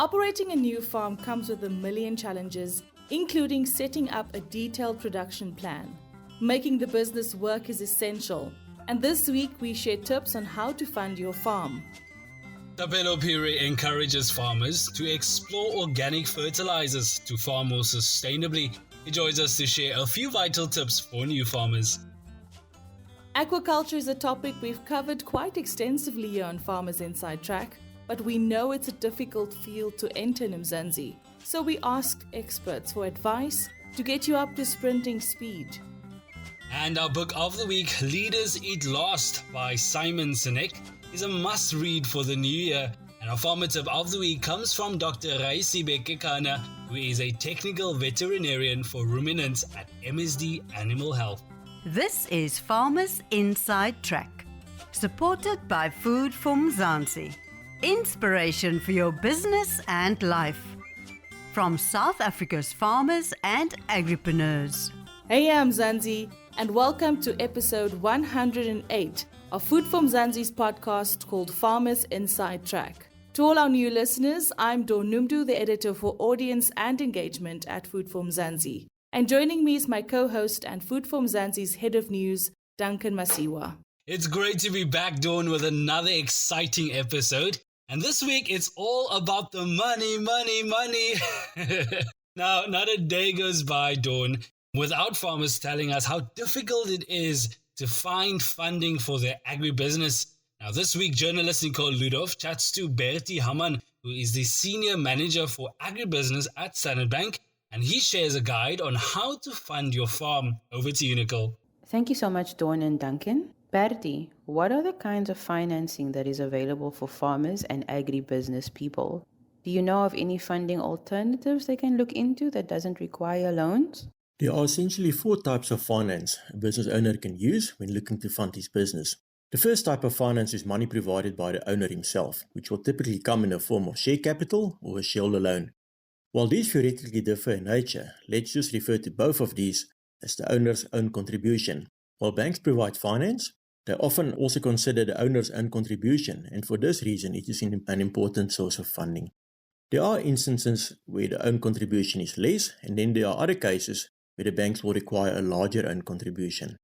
Operating a new farm comes with a million challenges, including setting up a detailed production plan. Making the business work is essential, and this week we share tips on how to fund your farm. Thapelo Phiri encourages farmers to explore organic fertilizers to farm more sustainably. He joins us to share a few vital tips for new farmers. Aquaculture is a topic we've covered quite extensively here on Farmers Inside Track, but we know it's a difficult field to enter in Mzansi. So we asked experts for advice to get you up to sprinting speed. And our book of the week, Leaders Eat Last by Simon Sinek, is a must-read for the new year. And our farmer tip of the week comes from Dr Raesibe Kekana, who is a technical veterinarian for ruminants at MSD Animal Health. This is Farmers Inside Track, supported by Food for Mzansi. Inspiration for your business and life. From South Africa's farmers and agripreneurs. Hey, I'm Mzansi, and welcome to episode 108 of Food for Mzansi's podcast called Farmers Inside Track. To all our new listeners, I'm Dawn Numdu, the editor for audience and engagement at Food for Mzansi. And joining me is my co-host and Food for Mzansi's head of news, Duncan Masiwa. It's great to be back, Dawn, with another exciting episode. And this week, it's all about the money. Now, not a day goes by, Dawn, without farmers telling us how difficult it is to find funding for their agribusiness. Now, this week, journalist Nicole Ludov chats to Bertie Hamman, who is the senior manager for Agribusiness at Standard Bank, and he shares a guide on how to fund your farm. Over to you, Nicole. Thank you so much, Dawn and Duncan. Bertie, what are the kinds of financing that is available for farmers and agribusiness people? Do you know of any funding alternatives they can look into that doesn't require loans? There are essentially 4 types of finance a business owner can use when looking to fund his business. The first type of finance is money provided by the owner himself, which will typically come in the form of share capital or a shareholder loan. While these theoretically differ in nature, let's just refer to both of these as the owner's own contribution. While banks provide finance, they often also consider the owner's own contribution, and for this reason it is an important source of funding. There are instances where the own contribution is less, and then there are other cases where the banks will require a larger own contribution.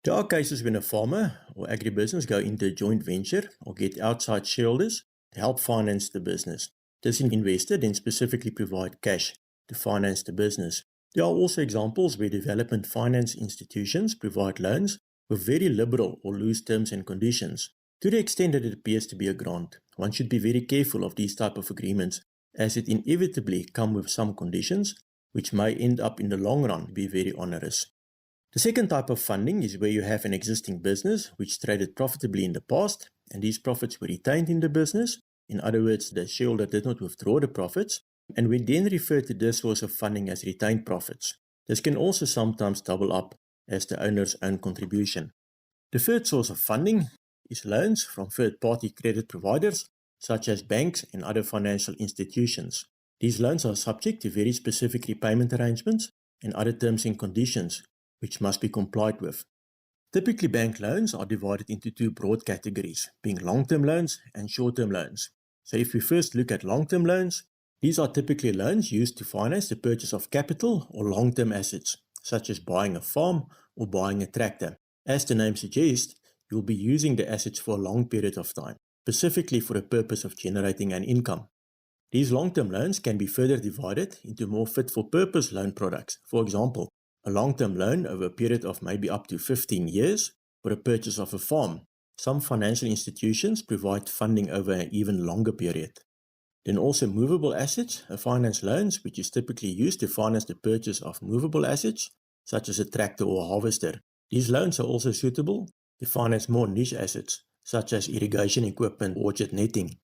There are cases when a farmer or agribusiness go into a joint venture or get outside shareholders to help finance the business. This investor then specifically provide cash to finance the business. There are also examples where development finance institutions provide loans with very liberal or loose terms and conditions. To the extent that it appears to be a grant, one should be very careful of these type of agreements, as it inevitably come with some conditions which may end up in the long run be very onerous. The second type of funding is where you have an existing business which traded profitably in the past, and these profits were retained in the business. In other words, the shareholder did not withdraw the profits, and we then refer to this source of funding as retained profits. This can also sometimes double up as the owner's own contribution. The third source of funding is loans from third-party credit providers, such as banks and other financial institutions. These loans are subject to very specific repayment arrangements and other terms and conditions, which must be complied with. Typically, bank loans are divided into 2 broad categories, being long-term loans and short-term loans. So if we first look at long-term loans, these are typically loans used to finance the purchase of capital or long-term assets, such as buying a farm or buying a tractor. As the name suggests, you'll be using the assets for a long period of time, specifically for the purpose of generating an income. These long-term loans can be further divided into more fit-for-purpose loan products. For example, a long-term loan over a period of maybe up to 15 years for the purchase of a farm. Some financial institutions provide funding over an even longer period. Then also movable assets, finance loans, which is typically used to finance the purchase of movable assets, such as a tractor or a harvester. These loans are also suitable to finance more niche assets, such as irrigation equipment or orchard netting.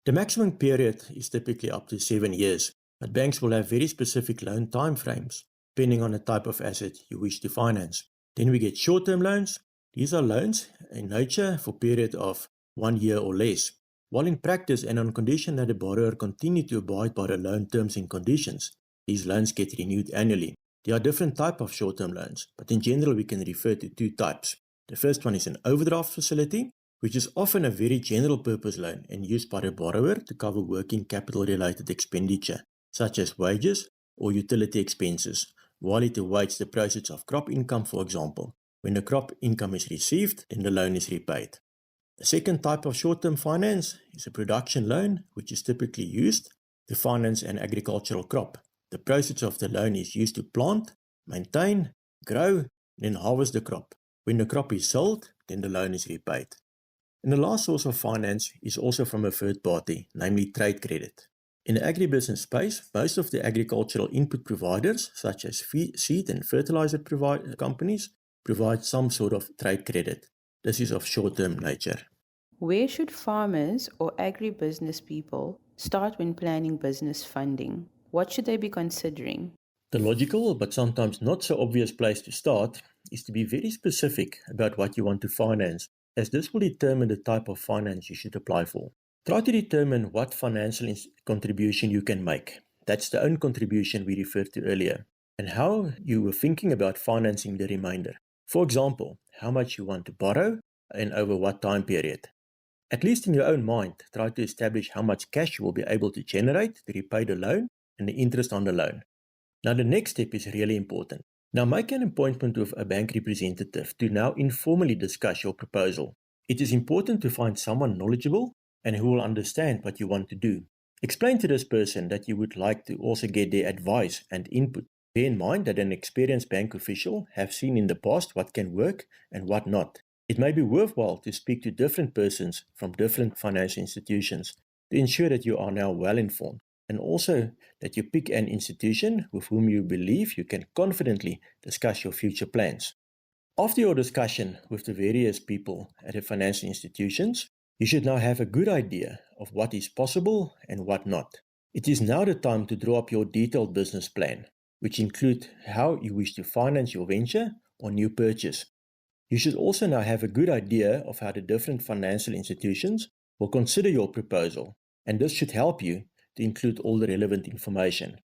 The maximum period is typically up to 7 years, but banks will have very specific loan timeframes, depending on the type of asset you wish to finance. Then we get short-term loans. These are loans in nature for a period of 1 year or less. While in practice and on condition that the borrower continue to abide by the loan terms and conditions, these loans get renewed annually. There are different types of short-term loans, but in general we can refer to 2 types. The first one is an overdraft facility, which is often a very general purpose loan and used by the borrower to cover working capital related expenditure, such as wages or utility expenses, while it awaits the proceeds of crop income, for example. When the crop income is received, then the loan is repaid. The second type of short-term finance is a production loan, which is typically used to finance an agricultural crop. The proceeds of the loan is used to plant, maintain, grow, and then harvest the crop. When the crop is sold, then the loan is repaid. And the last source of finance is also from a third party, namely trade credit. In the agribusiness space, most of the agricultural input providers, such as seed and fertilizer companies, provide some sort of trade credit. This is of short-term nature. Where should farmers or agribusiness people start when planning business funding? What should they be considering? The logical, but sometimes not so obvious place to start is to be very specific about what you want to finance, as this will determine the type of finance you should apply for. Try to determine what financial contribution you can make. That's the own contribution we referred to earlier, and how you were thinking about financing the remainder. For example, how much you want to borrow and over what time period. At least in your own mind, try to establish how much cash you will be able to generate to repay the loan and the interest on the loan. Now the next step is really important. Now make an appointment with a bank representative to now informally discuss your proposal. It is important to find someone knowledgeable and who will understand what you want to do. Explain to this person that you would like to also get their advice and input. Bear in mind that an experienced bank official have seen in the past what can work and what not. It may be worthwhile to speak to different persons from different financial institutions to ensure that you are now well informed, and also that you pick an institution with whom you believe you can confidently discuss your future plans. After your discussion with the various people at the financial institutions, you should now have a good idea of what is possible and what not. It is now the time to draw up your detailed business plan, which include how you wish to finance your venture or new purchase. You should also now have a good idea of how the different financial institutions will consider your proposal, and this should help you to include all the relevant information.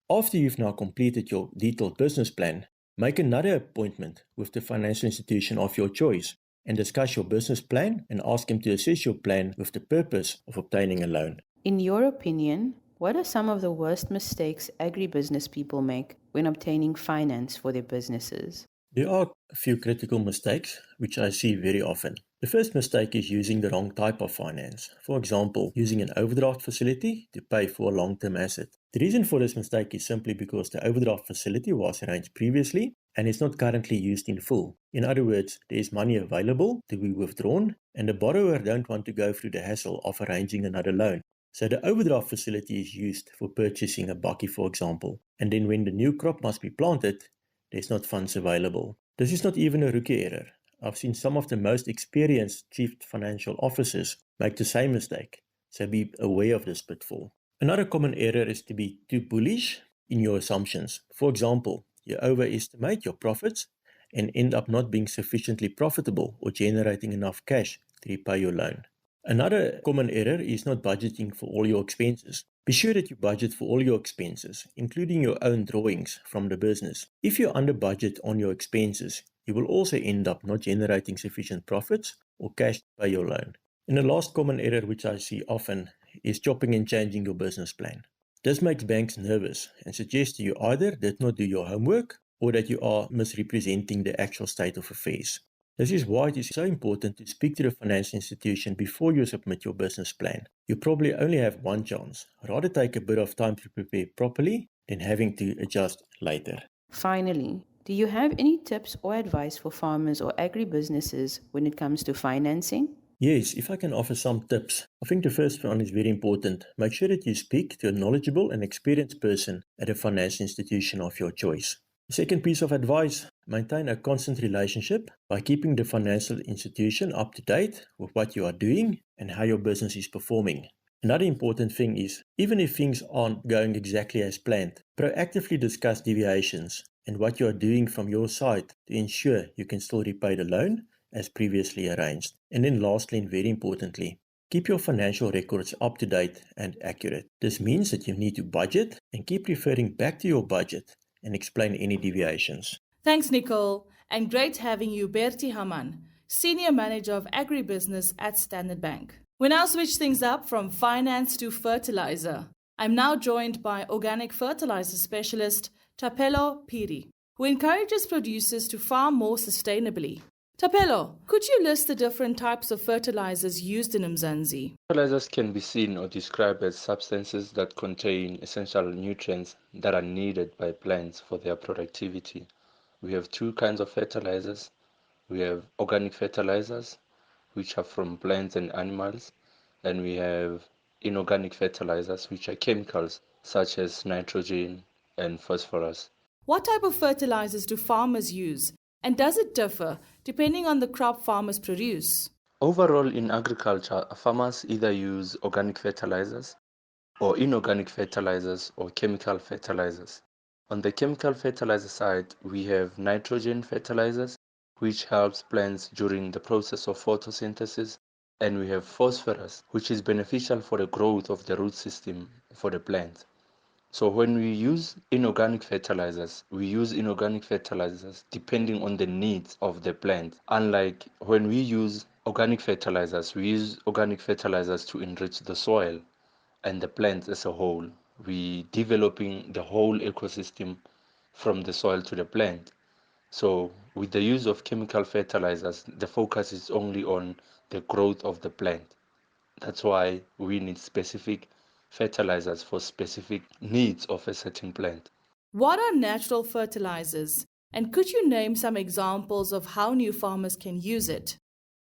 After you've now completed your detailed business plan, make another appointment with the financial institution of your choice and discuss your business plan and ask them to assess your plan with the purpose of obtaining a loan. In your opinion, what are some of the worst mistakes agribusiness people make when obtaining finance for their businesses? There are a few critical mistakes which I see very often. The first mistake is using the wrong type of finance. For example, using an overdraft facility to pay for a long-term asset. The reason for this mistake is simply because the overdraft facility was arranged previously and is not currently used in full. In other words, there is money available to be withdrawn and the borrower don't want to go through the hassle of arranging another loan. So the overdraft facility is used for purchasing a bakkie, for example. And then when the new crop must be planted, there's not funds available. This is not even a rookie error. I've seen some of the most experienced chief financial officers make the same mistake. So be aware of this pitfall. Another common error is to be too bullish in your assumptions. For example, you overestimate your profits and end up not being sufficiently profitable or generating enough cash to repay your loan. Another common error is not budgeting for all your expenses. Be sure that you budget for all your expenses, including your own drawings from the business. If you're under budget on your expenses, you will also end up not generating sufficient profits or cash to pay your loan. And the last common error which I see often is chopping and changing your business plan. This makes banks nervous and suggests you either did not do your homework or that you are misrepresenting the actual state of affairs. This is why it is so important to speak to the financial institution before you submit your business plan. You probably only have one chance. Rather take a bit of time to prepare properly than having to adjust later. Finally, do you have any tips or advice for farmers or agribusinesses when it comes to financing? Yes, if I can offer some tips. I think the first one is very important. Make sure that you speak to a knowledgeable and experienced person at a financial institution of your choice. The second piece of advice, maintain a constant relationship by keeping the financial institution up to date with what you are doing and how your business is performing. Another important thing is, even if things aren't going exactly as planned, proactively discuss deviations and what you are doing from your side to ensure you can still repay the loan as previously arranged. And then lastly and very importantly, keep your financial records up to date and accurate. This means that you need to budget and keep referring back to your budget and explain any deviations. Thanks, Nicole, and great having you, Bertie Haman. Senior Manager of Agribusiness at Standard Bank. We now switch things up from finance to fertilizer. I'm now joined by organic fertilizer specialist Thapelo Phiri, who encourages producers to farm more sustainably. Thapelo, could you list the different types of fertilizers used in Mzansi? Fertilizers can be seen or described as substances that contain essential nutrients that are needed by plants for their productivity. We have two kinds of fertilizers. We have organic fertilizers, which are from plants and animals, and we have inorganic fertilizers, which are chemicals such as nitrogen and phosphorus. What type of fertilizers do farmers use, and does it differ depending on the crop farmers produce? Overall, in agriculture, farmers either use organic fertilizers or inorganic fertilizers or chemical fertilizers. On the chemical fertilizer side, we have nitrogen fertilizers, which helps plants during the process of photosynthesis, and we have phosphorus, which is beneficial for the growth of the root system for the plant. So when we use inorganic fertilizers, we use inorganic fertilizers depending on the needs of the plant. Unlike when we use organic fertilizers, we use organic fertilizers to enrich the soil and the plant as a whole. We developing the whole ecosystem from the soil to the plant. So with the use of chemical fertilizers, the focus is only on the growth of the plant. That's why we need specific fertilizers for specific needs of a certain plant. What are natural fertilizers? And could you name some examples of how new farmers can use it?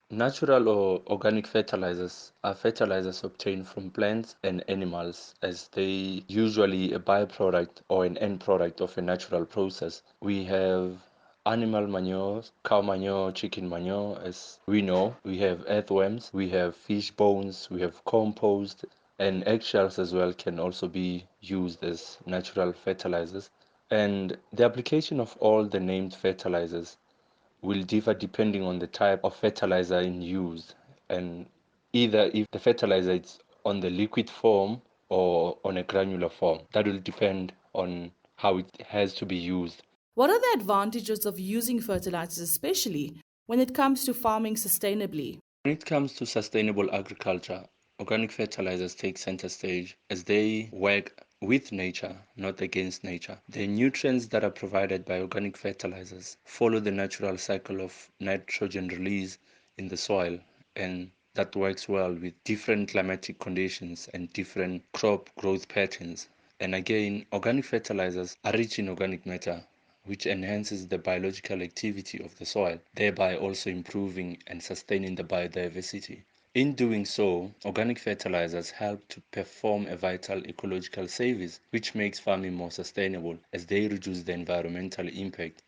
Natural or organic fertilizers are fertilizers obtained from plants and animals, as they usually a byproduct or an end product of a natural process. We have animal manure, cow manure, chicken manure, as we know. We have earthworms, we have fish bones, we have compost, and eggshells as well can also be used as natural fertilizers. And the application of all the named fertilizers will differ depending on the type of fertilizer in use, and either if the fertilizer is on the liquid form or on a granular form. That will depend on how it has to be used. What are the advantages of using fertilizers, especially when it comes to farming sustainably? When it comes to sustainable agriculture, organic fertilizers take center stage as they work with nature, not against nature. The nutrients that are provided by organic fertilizers follow the natural cycle of nitrogen release in the soil, and that works well with different climatic conditions and different crop growth patterns. And again, organic fertilizers are rich in organic matter, which enhances the biological activity of the soil, thereby also improving and sustaining the biodiversity. In doing so, organic fertilizers help to perform a vital ecological service, which makes farming more sustainable as they reduce the environmental impact.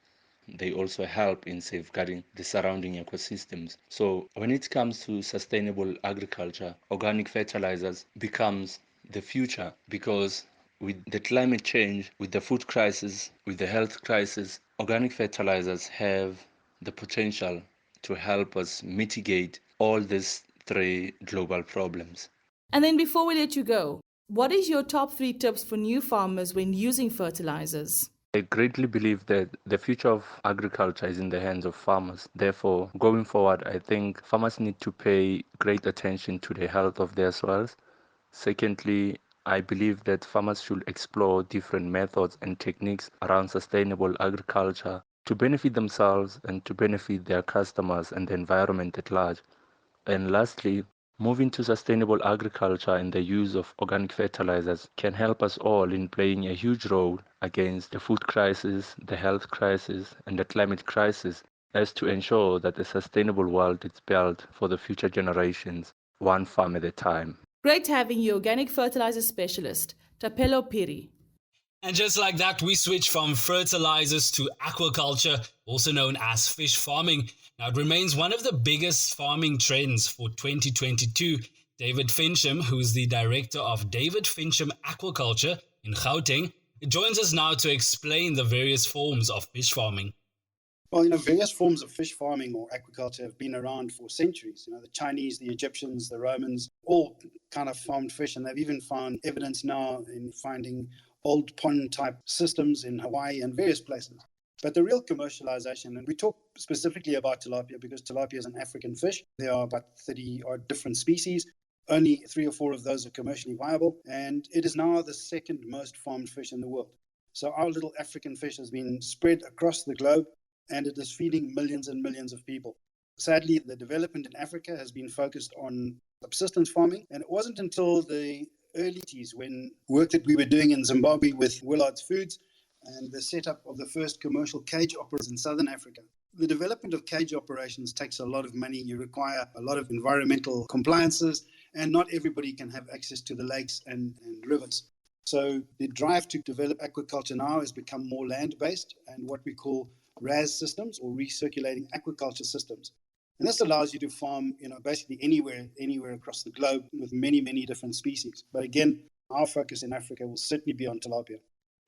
They also help in safeguarding the surrounding ecosystems. So when it comes to sustainable agriculture, organic fertilizers becomes the future, because with the climate change, with the food crisis, with the health crisis, organic fertilizers have the potential to help us mitigate all these three global problems. And then before we let you go, what is your top 3 tips for new farmers when using fertilizers? I greatly believe that the future of agriculture is in the hands of farmers. Therefore, going forward, I think farmers need to pay great attention to the health of their soils. Secondly, I believe that farmers should explore different methods and techniques around sustainable agriculture to benefit themselves and to benefit their customers and the environment at large. And lastly, moving to sustainable agriculture and the use of organic fertilizers can help us all in playing a huge role against the food crisis, the health crisis, and the climate crisis, as to ensure that a sustainable world is built for the future generations, one farm at a time. Great having you, organic fertilizer specialist, Thapelo Phiri. And just like that, we switch from fertilizers to aquaculture, also known as fish farming. Now, it remains one of the biggest farming trends for 2022. David Fincham, who's the director of David Fincham Aquaculture in Gauteng, joins us now to explain the various forms of fish farming. Well, various forms of fish farming or aquaculture have been around for centuries. The Chinese, the Egyptians, the Romans, all kind of farmed fish, and they've even found evidence now in finding old pond-type systems in Hawaii and various places. But the real commercialization, and we talk specifically about tilapia because tilapia is an African fish. There are about 30 odd different species. Only 3 or 4 of those are commercially viable, and it is now the second most farmed fish in the world. So our little African fish has been spread across the globe, and it is feeding millions and millions of people. Sadly, the development in Africa has been focused on subsistence farming, and it wasn't until the early 80s when work that we were doing in Zimbabwe with Willard's Foods and the setup of the first commercial cage operations in southern Africa. The development of cage operations takes a lot of money. You require a lot of environmental compliances, and not everybody can have access to the lakes and rivers. So the drive to develop aquaculture now has become more land-based and what we call RAS systems, or recirculating aquaculture systems. And this allows you to farm, basically anywhere across the globe with many, many different species. But again, our focus in Africa will certainly be on tilapia.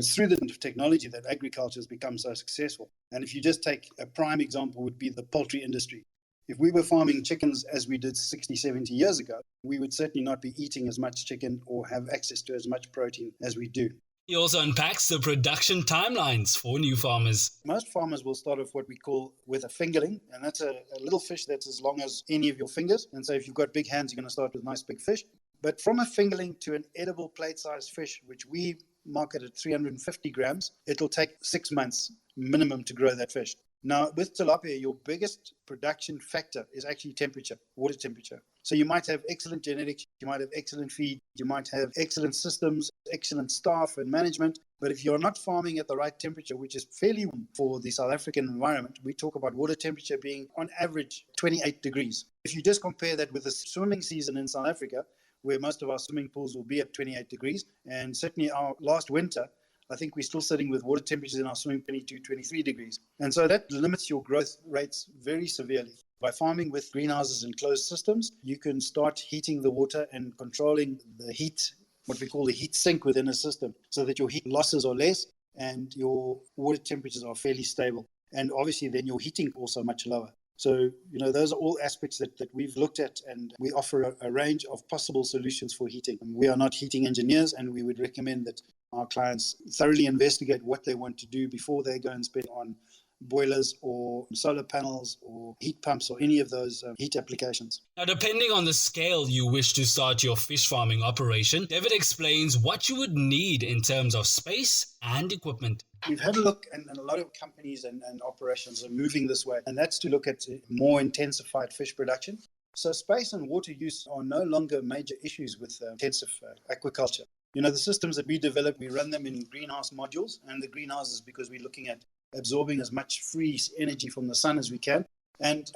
It's through the technology that agriculture has become so successful. And if you just take a prime example would be the poultry industry. If we were farming chickens as we did 60, 70 years ago, we would certainly not be eating as much chicken or have access to as much protein as we do. He also unpacks the production timelines for new farmers. Most farmers will start off what we call with a fingerling, and that's a little fish that's as long as any of your fingers. And so if you've got big hands, you're going to start with nice big fish. But from a fingerling to an edible plate-sized fish, which we market at 350 grams, it'll take 6 months minimum to grow that fish. Now, with tilapia, your biggest production factor is actually temperature, water temperature. So you might have excellent genetics, you might have excellent feed, you might have excellent systems, excellent staff and management. But if you're not farming at the right temperature, which is fairly warm for the South African environment, we talk about water temperature being on average 28 degrees. If you just compare that with the swimming season in South Africa, where most of our swimming pools will be at 28 degrees, and certainly our last winter, I think we're still sitting with water temperatures in our swimming pool 22, 23 degrees. And so that limits your growth rates very severely. By farming with greenhouses and closed systems, you can start heating the water and controlling the heat, what we call the heat sink within a system, so that your heat losses are less and your water temperatures are fairly stable. And obviously then your heating also much lower. So, those are all aspects that we've looked at, and we offer a range of possible solutions for heating. We are not heating engineers, and we would recommend that our clients thoroughly investigate what they want to do before they go and spend on boilers or solar panels or heat pumps or any of those heat applications. Now, depending on the scale you wish to start your fish farming operation, David explains what you would need in terms of space and equipment. We've had a look, and a lot of companies and operations are moving this way, and that's to look at more intensified fish production. So space and water use are no longer major issues with intensive aquaculture. The systems that we develop, we run them in greenhouse modules, and the greenhouses, because we're looking at absorbing as much free energy from the sun as we can. And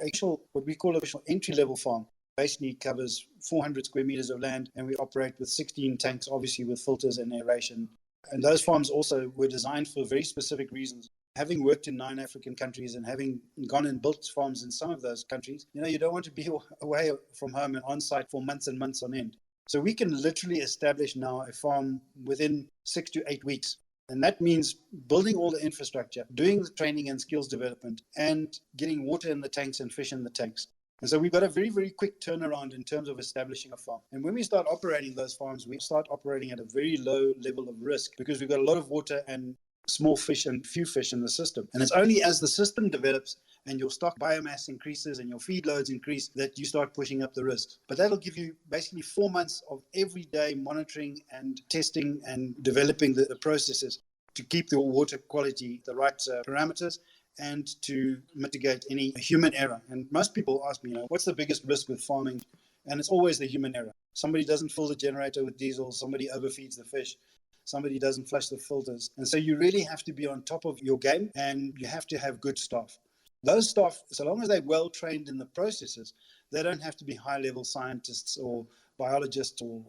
what we call a entry-level farm basically covers 400 square meters of land, and we operate with 16 tanks, obviously with filters and aeration. And those farms also were designed for very specific reasons. Having worked in 9 African countries and having gone and built farms in some of those countries, you don't want to be away from home and on site for months and months on end. So we can literally establish now a farm within 6 to 8 weeks. And that means building all the infrastructure, doing the training and skills development, and getting water in the tanks and fish in the tanks. And so we've got a very, very quick turnaround in terms of establishing a farm. And when we start operating those farms, we start operating at a very low level of risk because we've got a lot of water and small fish and few fish in the system. And it's only as the system develops and your stock biomass increases and your feed loads increase that you start pushing up the risks. But that'll give you basically 4 months of everyday monitoring and testing and developing the processes to keep the water quality, the right parameters, and to mitigate any human error. And most people ask me, what's the biggest risk with farming? And it's always the human error. Somebody doesn't fill the generator with diesel, somebody overfeeds the fish, somebody doesn't flush the filters. And so you really have to be on top of your game, and you have to have good staff. Those staff, so long as they're well trained in the processes, they don't have to be high-level scientists or biologists or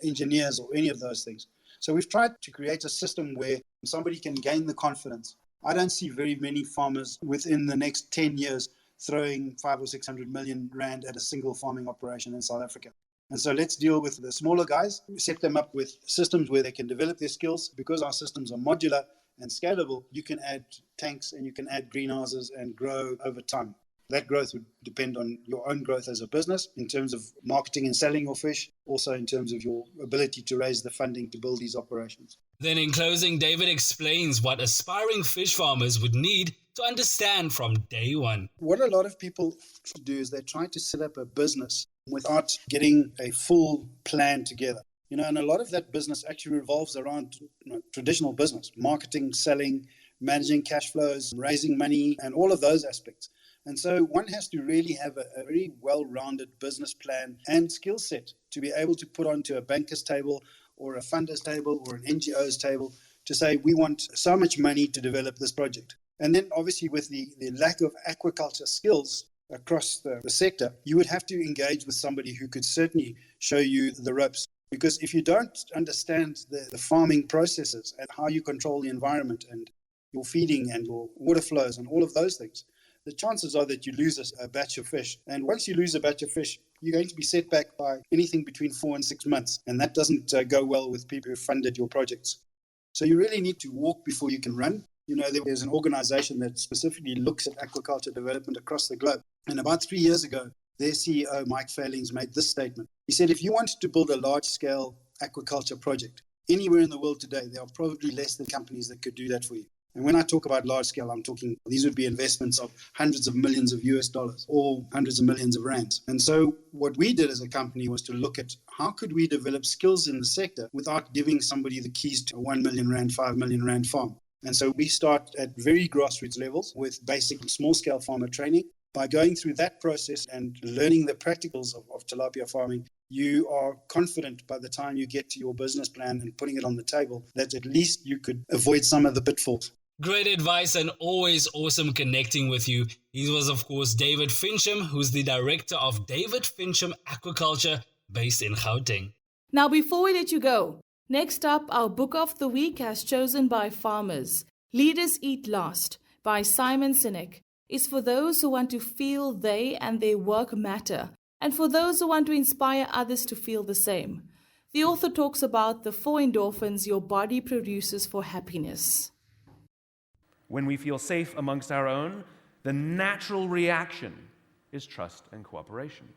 engineers or any of those things. So we've tried to create a system where somebody can gain the confidence. I don't see very many farmers within the next 10 years throwing 500 or 600 million rand at a single farming operation in South Africa. And so let's deal with the smaller guys, set them up with systems where they can develop their skills. Because our systems are modular and scalable, you can add tanks and you can add greenhouses and grow over time. That growth would depend on your own growth as a business in terms of marketing and selling your fish, also in terms of your ability to raise the funding to build these operations. Then in closing, David explains what aspiring fish farmers would need to understand from day one. What a lot of people do is they try to set up a business without getting a full plan together. And a lot of that business actually revolves around traditional business, marketing, selling, managing cash flows, raising money, and all of those aspects. And so one has to really have a very well-rounded business plan and skill set to be able to put onto a banker's table or a funder's table or an NGO's table to say, we want so much money to develop this project. And then obviously with the lack of aquaculture skills across the sector, you would have to engage with somebody who could certainly show you the ropes. Because if you don't understand the farming processes and how you control the environment and your feeding and your water flows and all of those things, the chances are that you lose a batch of fish. And once you lose a batch of fish, you're going to be set back by anything between 4 and 6 months. And that doesn't go well with people who funded your projects. So you really need to walk before you can run. There's an organization that specifically looks at aquaculture development across the globe. And about 3 years ago, their CEO, Mike Fairlings, made this statement. He said, if you wanted to build a large-scale aquaculture project anywhere in the world today, there are probably less than companies that could do that for you. And when I talk about large scale, I'm talking these would be investments of hundreds of millions of US dollars or hundreds of millions of rands. And so what we did as a company was to look at how could we develop skills in the sector without giving somebody the keys to a 1 million rand, 5 million rand farm. And so we start at very grassroots levels with basic small scale farmer training. By going through that process and learning the practicals of tilapia farming, you are confident by the time you get to your business plan and putting it on the table that at least you could avoid some of the pitfalls. Great advice and always awesome connecting with you. He was, of course, David Fincham, who's the director of David Fincham Aquaculture based in Gauteng. Now, before we let you go, next up, our book of the week as chosen by farmers, Leaders Eat Last by Simon Sinek, is for those who want to feel they and their work matter, and for those who want to inspire others to feel the same. The author talks about the 4 endorphins your body produces for happiness. When we feel safe amongst our own, the natural reaction is trust and cooperation.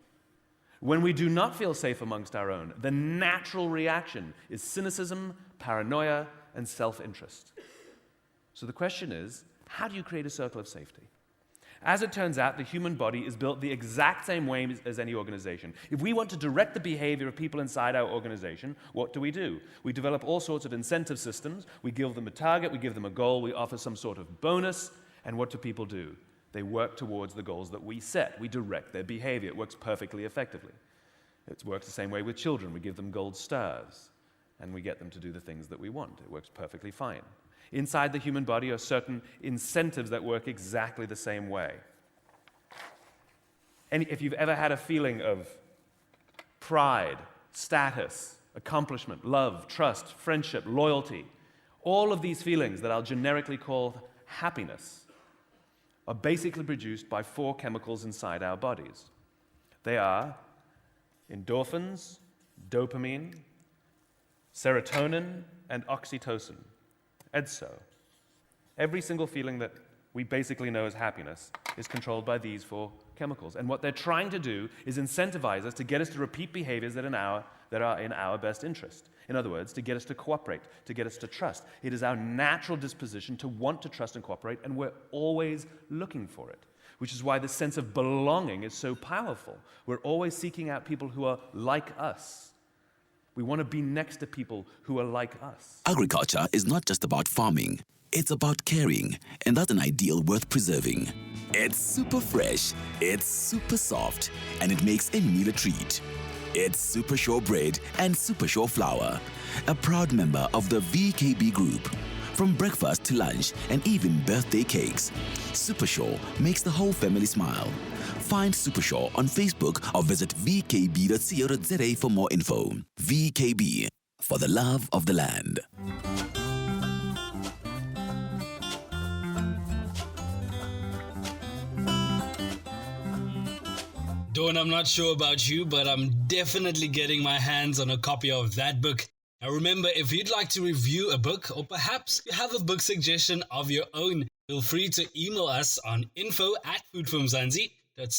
When we do not feel safe amongst our own, the natural reaction is cynicism, paranoia, and self-interest. So the question is, how do you create a circle of safety? As it turns out, the human body is built the exact same way as any organization. If we want to direct the behavior of people inside our organization, what do? We develop all sorts of incentive systems. We give them a target, we give them a goal, we offer some sort of bonus, and what do people do? They work towards the goals that we set. We direct their behavior. It works perfectly effectively. It works the same way with children. We give them gold stars, and we get them to do the things that we want. It works perfectly fine. Inside the human body are certain incentives that work exactly the same way. And if you've ever had a feeling of pride, status, accomplishment, love, trust, friendship, loyalty, all of these feelings that I'll generically call happiness are basically produced by 4 chemicals inside our bodies. They are endorphins, dopamine, serotonin, and oxytocin. And so, every single feeling that we basically know as happiness is controlled by these 4 chemicals. And what they're trying to do is incentivize us to get us to repeat behaviors that are in our best interest. In other words, to get us to cooperate, to get us to trust. It is our natural disposition to want to trust and cooperate, and we're always looking for it, which is why the sense of belonging is so powerful. We're always seeking out people who are like us. We want to be next to people who are like us. Agriculture is not just about farming. It's about caring, and that's an ideal worth preserving. It's super fresh, it's super soft, and it makes any meal a treat. It's Super Sure Bread and Super Sure Flour, a proud member of the VKB Group. From breakfast to lunch and even birthday cakes, Super Sure makes the whole family smile. Find Super Sure on Facebook or visit vkb.co.za for more info. VKB, for the love of the land. Dawn, I'm not sure about you, but I'm definitely getting my hands on a copy of that book. Now remember, if you'd like to review a book, or perhaps you have a book suggestion of your own, feel free to email us on info@foodformzansi. But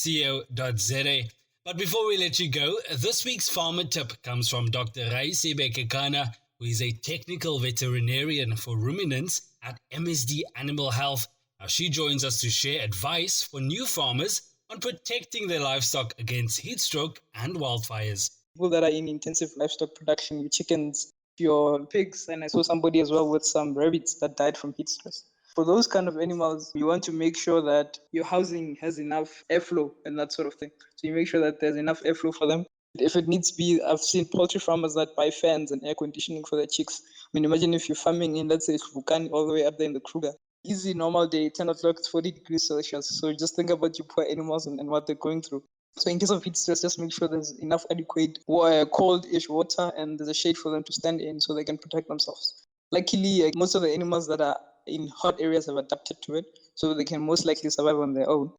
before we let you go, this week's farmer tip comes from Dr Raesibe Kekana, who is a technical veterinarian for ruminants at MSD Animal Health. Now, she joins us to share advice for new farmers on protecting their livestock against heat stroke and wildfires. People that are in intensive livestock production, your chickens, your pigs, and I saw somebody as well with some rabbits that died from heat stress. For those kind of animals, you want to make sure that your housing has enough airflow and that sort of thing. So you make sure that there's enough airflow for them. If it needs be, I've seen poultry farmers that buy fans and air conditioning for their chicks. I mean, imagine if you're farming in, let's say, Vukani all the way up there in the Kruger. Easy, normal day, 10 o'clock, it's 40 degrees Celsius. So just think about your poor animals and what they're going through. So in case of heat stress, just make sure there's enough adequate cold-ish water and there's a shade for them to stand in so they can protect themselves. Luckily, most of the animals that are in hot areas have adapted to it, so they can most likely survive on their own.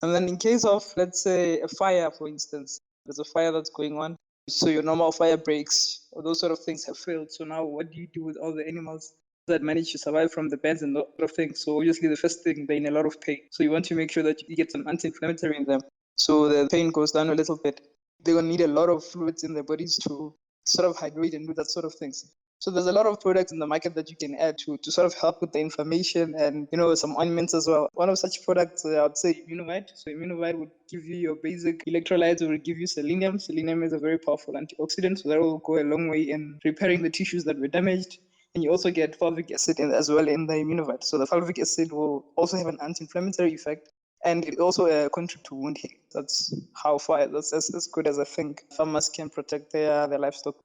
And then in case of, let's say, a fire, for instance, there's a fire that's going on, so your normal fire breaks, or those sort of things have failed. So now what do you do with all the animals that manage to survive from the beds and that sort of things? So obviously the first thing, they're in a lot of pain. So you want to make sure that you get some anti-inflammatory in them, so the pain goes down a little bit. They're going to need a lot of fluids in their bodies to sort of hydrate and do that sort of things. So there's a lot of products in the market that you can add to sort of help with the inflammation and, some ointments as well. One of such products, I would say Immunovite. So Immunovite would give you your basic electrolytes, or will give you selenium. Selenium is a very powerful antioxidant, so that will go a long way in repairing the tissues that were damaged. And you also get fulvic acid as well in the Immunovite. So the fulvic acid will also have an anti-inflammatory effect, and it also contributes to wound healing. That's how far, that's as good as I think farmers can protect their livestock.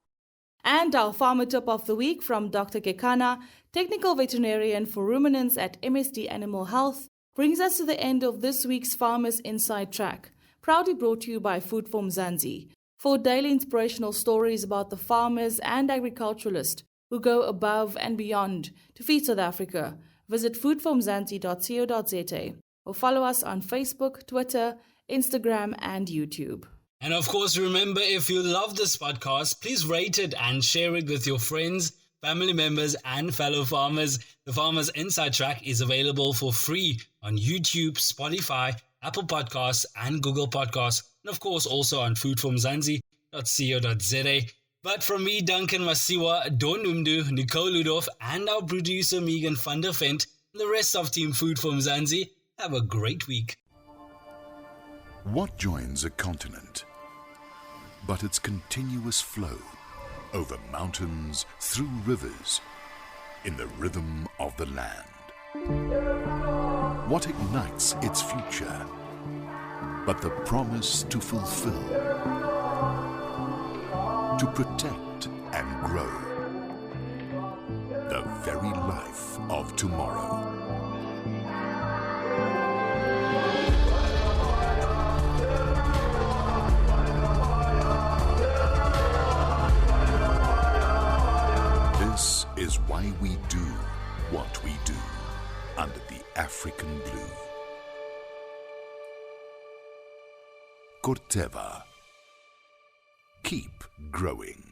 And our farmer tip of the week from Dr. Kekana, technical veterinarian for ruminants at MSD Animal Health, brings us to the end of this week's Farmers Inside Track, proudly brought to you by Food for Mzansi. For daily inspirational stories about the farmers and agriculturalists who go above and beyond to feed South Africa, visit foodformzansi.co.za or follow us on Facebook, Twitter, Instagram, and YouTube. And of course, remember, if you love this podcast, please rate it and share it with your friends, family members, and fellow farmers. The Farmers Inside Track is available for free on YouTube, Spotify, Apple Podcasts, and Google Podcasts. And of course, also on foodformzansi.co.za. But from me, Duncan Masiwa, Don Numdu, Nicole Ludov, and our producer, Megan van der Vent, and the rest of Team Food for Mzansi, have a great week. What joins a continent but its continuous flow over mountains, through rivers, in the rhythm of the land? What ignites its future but the promise to fulfill, to protect and grow the very life of tomorrow? This is why we do what we do under the African blue. Corteva. Keep growing.